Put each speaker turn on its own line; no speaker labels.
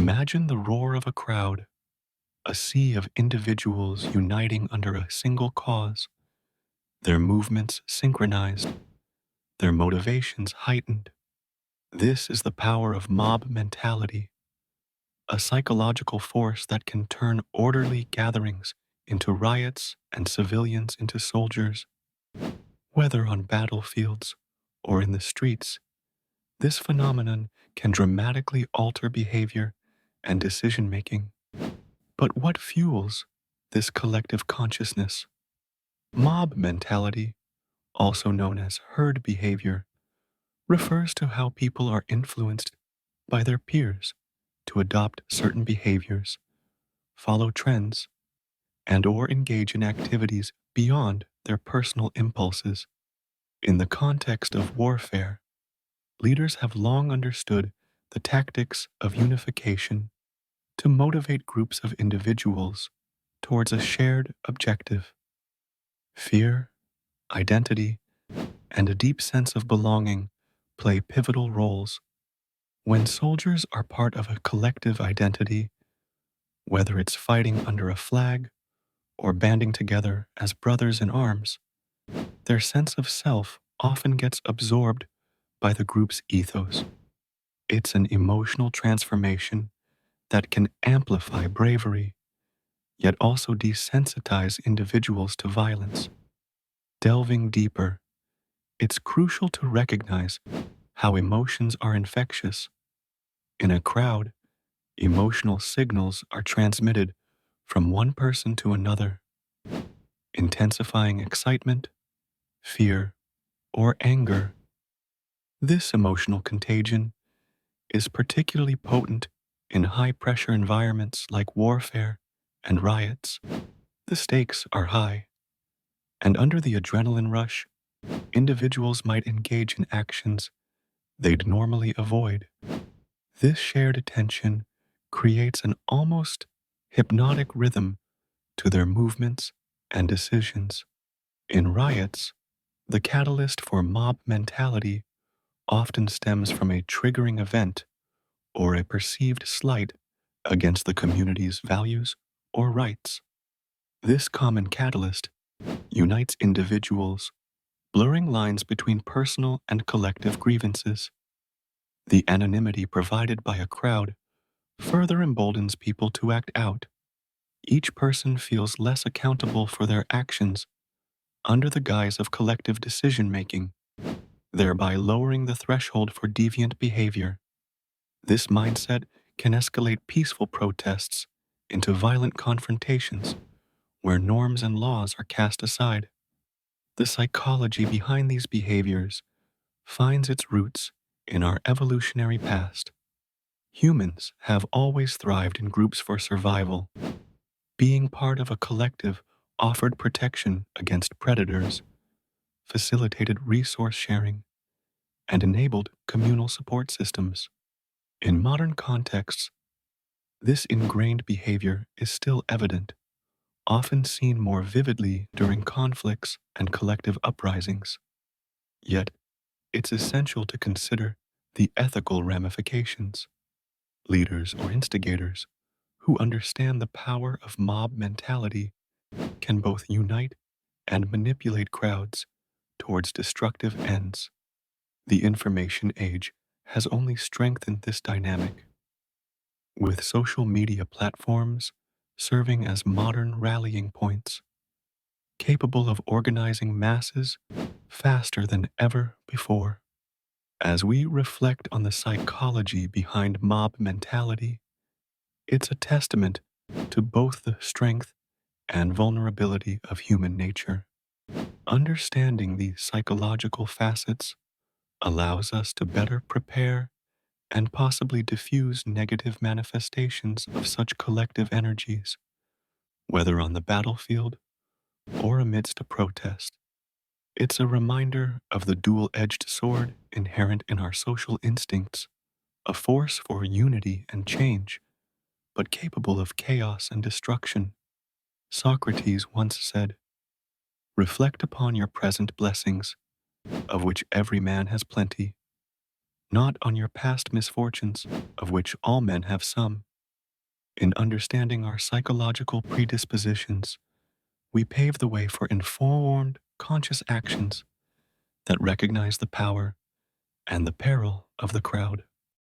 Imagine the roar of a crowd, a sea of individuals uniting under a single cause, their movements synchronized, their motivations heightened. This is the power of mob mentality, a psychological force that can turn orderly gatherings into riots and civilians into soldiers. Whether on battlefields or in the streets, this phenomenon can dramatically alter behavior and decision making. But what fuels this collective consciousness? Mob mentality, also known as herd behavior, refers to how people are influenced by their peers to adopt certain behaviors, follow trends, and or engage in activities beyond their personal impulses. In the context of warfare, leaders have long understood the tactics of unification to motivate groups of individuals towards a shared objective. Fear, identity, and a deep sense of belonging play pivotal roles. When soldiers are part of a collective identity, whether it's fighting under a flag or banding together as brothers in arms, their sense of self often gets absorbed by the group's ethos. It's an emotional transformation that can amplify bravery, yet also desensitize individuals to violence. Delving deeper, it's crucial to recognize how emotions are infectious. In a crowd, emotional signals are transmitted from one person to another, intensifying excitement, fear, or anger. This emotional contagion is particularly potent in high-pressure environments like warfare and riots. The stakes are high, and under the adrenaline rush, individuals might engage in actions they'd normally avoid. This shared attention creates an almost hypnotic rhythm to their movements and decisions. In riots, the catalyst for mob mentality often stems from a triggering event or a perceived slight against the community's values or rights. This common catalyst unites individuals, blurring lines between personal and collective grievances. The anonymity provided by a crowd further emboldens people to act out. Each person feels less accountable for their actions under the guise of collective decision making, thereby lowering the threshold for deviant behavior. This mindset can escalate peaceful protests into violent confrontations where norms and laws are cast aside. The psychology behind these behaviors finds its roots in our evolutionary past. Humans have always thrived in groups for survival. Being part of a collective offered protection against predators, facilitated resource sharing, and enabled communal support systems. In modern contexts, this ingrained behavior is still evident, often seen more vividly during conflicts and collective uprisings. Yet, it's essential to consider the ethical ramifications. Leaders or instigators who understand the power of mob mentality can both unite and manipulate crowds towards destructive ends. The information age has only strengthened this dynamic, with social media platforms serving as modern rallying points, capable of organizing masses faster than ever before. As we reflect on the psychology behind mob mentality, it's a testament to both the strength and vulnerability of human nature. Understanding these psychological facets allows us to better prepare and possibly diffuse negative manifestations of such collective energies, whether on the battlefield or amidst a protest. It's a reminder of the dual-edged sword inherent in our social instincts, a force for unity and change, but capable of chaos and destruction. Socrates once said, "Reflect upon your present blessings, of which every man has plenty, not on your past misfortunes, of which all men have some." In understanding our psychological predispositions, we pave the way for informed, conscious actions that recognize the power and the peril of the crowd.